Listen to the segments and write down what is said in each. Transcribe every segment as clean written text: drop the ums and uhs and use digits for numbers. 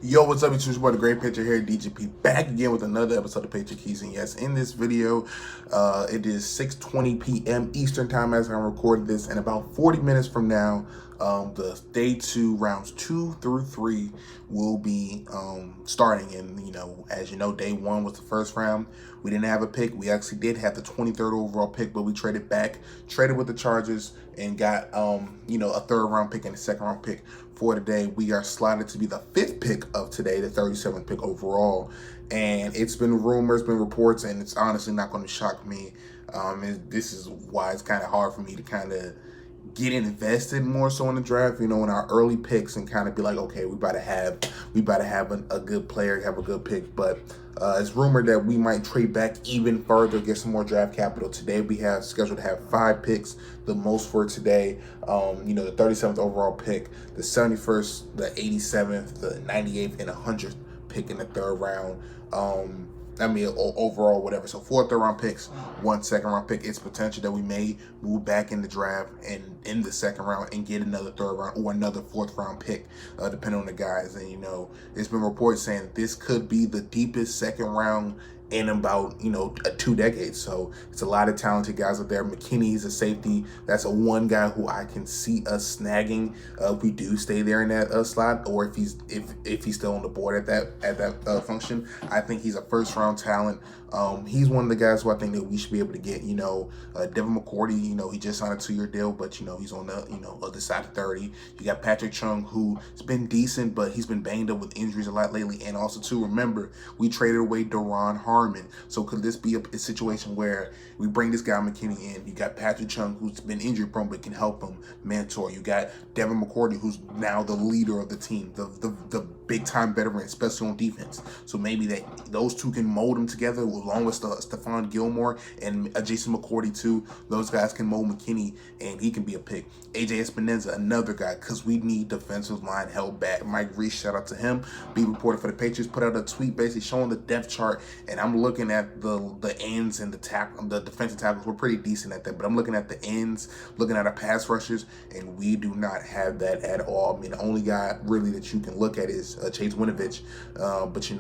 Yo, what's up? It's your boy, the Great Picture here, DGP, back again with another episode of Picture Keys. And yes, in this video, it is 6:20 p.m. Eastern Time as I'm recording this, and about 40 minutes from now, the day 2 rounds 2 through 3 will be starting. And as you know, day 1 was the first round. We didn't have a pick. We actually did have the 23rd overall pick, but we traded with the Chargers, and got a third round pick and a second round pick for today. We are slotted to be the 5th pick of today, the 37th pick overall. And it's been rumors, been reports, and it's honestly not going to shock me. This is why it's kind of hard for me to kind of get invested more so in the draft, in our early picks, and kind of be like, okay, we about to have a good player, have a good pick. But it's rumored that we might trade back even further, get some more draft capital. Today we have scheduled to have 5 picks, the most for today. The 37th overall pick, the 71st, the 87th, the 98th, and 100th pick in the third round. Overall, whatever. So 4 third-round picks, 1 second-round pick. It's potential that we may move back in the draft and in the second round and get another third round or another 4th-round pick, depending on the guys. And, it's been reports saying this could be the deepest second round in about 2 decades. So it's a lot of talented guys up there. McKinney's a safety. That's a one guy who I can see us snagging if we do stay there in that slot, or if he's still on the board at that function. I think he's a first round talent. He's one of the guys who I think that we should be able to get. Devin McCourty, he just signed a 2-year deal, but he's on the other side of 30. You got Patrick Chung, who's been decent, but he's been banged up with injuries a lot lately. And also, too, remember, we traded away Daron Harmon. So could this be a situation where we bring this guy McKinney in? You got Patrick Chung, who's been injury prone but can help him mentor. You got Devin McCourty, who's now the leader of the team, the big time veteran, especially on defense. So maybe those two can mold them together, along with Stephon Gilmore and Jason McCourty too. Those guys can mold McKinney, and he can be a pick. AJ Espinoza, another guy, because we need defensive line held back. Mike Reese, shout out to him, beat reporter for the Patriots, put out a tweet basically showing the depth chart, and I'm looking at the ends and the defensive tackles. We're pretty decent at that, but I'm looking at the ends, looking at our pass rushers, and we do not have that at all. The only guy really that you can look at is Chase Winovich, but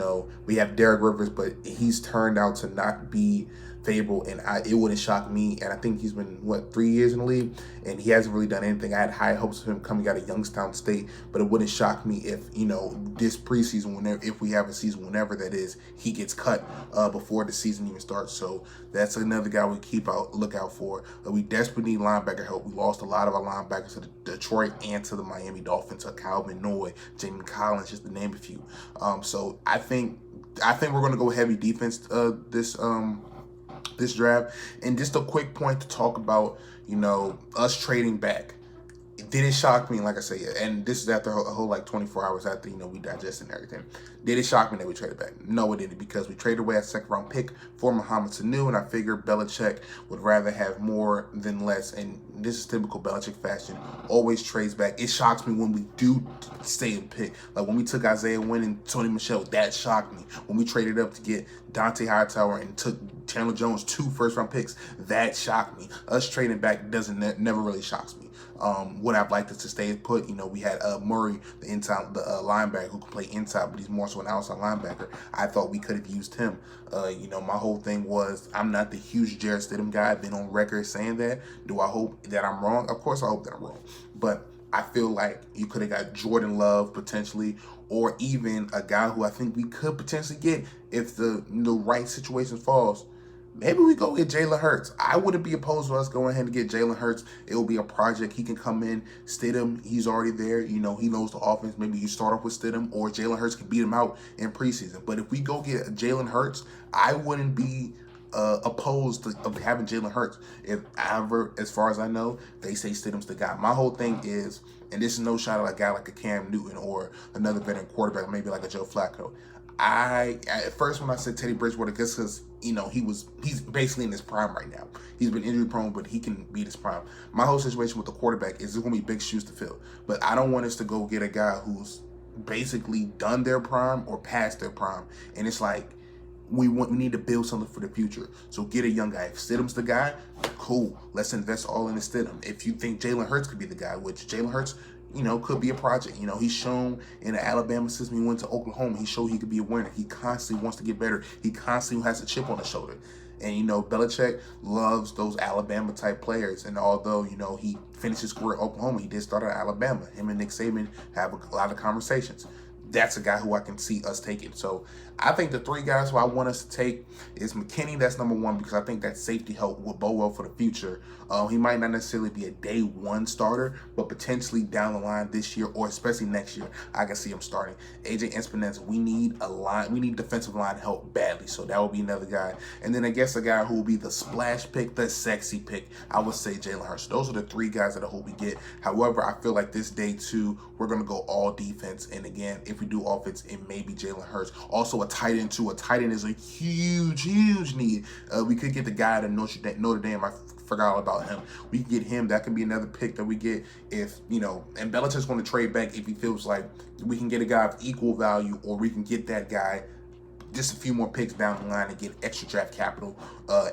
we have Derek Rivers, but he's turned out to not be favorable, and it wouldn't shock me. And I think he's been 3 years in the league, and he hasn't really done anything. I had high hopes of him coming out of Youngstown State, but it wouldn't shock me if this preseason, if we have a season, whenever that is, he gets cut before the season even starts. So that's another guy we look out for. We desperately need linebacker help. We lost a lot of our linebackers to Detroit and to the Miami Dolphins, Calvin Noy, Jaden Collins, just to name a few. So I think we're going to go heavy defense this draft. And just a quick point to talk about, us trading back. It didn't shock me, like I say, and this is after a whole 24 hours after we digested everything. Did it shock me that we traded back? No, it didn't, because we traded away a 2nd round pick for Mohamed Sanu, and I figured Belichick would rather have more than less, and this is typical Belichick fashion, always trades back. It shocks me when we do stay in pick. Like when we took Isaiah Wynn and Tony Michelle, that shocked me. When we traded up to get Dante Hightower and took Chandler Jones, 2 first-round picks, that shocked me. Us trading back never really shocks me. What I'd like to stay put, we had Murray, the inside, the linebacker who can play inside, but he's more so an outside linebacker. I thought we could have used him. My whole thing was, I'm not the huge Jarrett Stidham guy. I've been on record saying that. Do I hope that I'm wrong? Of course I hope that I'm wrong. But I feel like you could have got Jordan Love potentially, or even a guy who I think we could potentially get if the right situation falls. Maybe we go get Jalen Hurts. I wouldn't be opposed to us going ahead and get Jalen Hurts. It will be a project. He can come in. Stidham, he's already there. He knows the offense. Maybe you start off with Stidham, or Jalen Hurts can beat him out in preseason. But if we go get Jalen Hurts, I wouldn't be opposed to having Jalen Hurts. If ever, as far as I know, they say Stidham's the guy. My whole thing is, and this is no shot at a guy like a Cam Newton or another veteran quarterback, maybe like a Joe Flacco. At first when I said Teddy Bridgewater, because he's basically in his prime right now. He's been injury prone, but he can beat his prime. My whole situation with the quarterback is there's going to be big shoes to fill. But I don't want us to go get a guy who's basically done their prime or past their prime. And it's like, we need to build something for the future. So get a young guy. If Stidham's the guy, cool. Let's invest all in Stidham. If you think Jalen Hurts could be the guy, which Jalen Hurts, could be a project. He's shown in the Alabama system. He went to Oklahoma. He showed he could be a winner. He constantly wants to get better. He constantly has a chip on his shoulder. And, Belichick loves those Alabama type players. And although, he finished his career at Oklahoma, he did start at Alabama. Him and Nick Saban have a lot of conversations. That's a guy who I can see us taking. So I think the 3 guys who I want us to take is McKinney. That's number 1, because I think that safety help will bode well for the future. He might not necessarily be a day 1 starter, but potentially down the line this year, or especially next year, I can see him starting. AJ Espinez, we need defensive line help badly. So that will be another guy. And then I guess a guy who will be the splash pick, the sexy pick, I would say Jalen Hurts. Those are the 3 guys that I hope we get. However, I feel like this day 2, we're going to go all defense. And again, if we do offense, it may be Jalen Hurts. Also a tight end too. A tight end is a huge need. We could get the guy at Notre Dame. I forgot all about him. We can get him. That can be another pick that we get if, and Belichick's going to trade back if he feels like we can get a guy of equal value, or we can get that guy just a few more picks down the line and get extra draft capital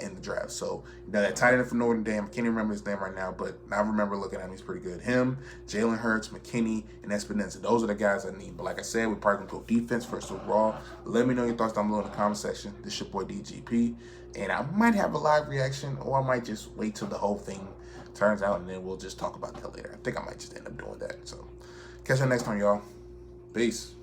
in the draft. So, that tight end from Notre Dame, I can't even remember his name right now, but I remember looking at him. He's pretty good. Him, Jalen Hurts, McKinney, and Espineza. Those are the guys I need. But like I said, we're probably going to go defense first overall. Let me know your thoughts down below in the comment section. This is your boy DGP. And I might have a live reaction, or I might just wait till the whole thing turns out, and then we'll just talk about that later. I think I might just end up doing that. So, catch you next time, y'all. Peace.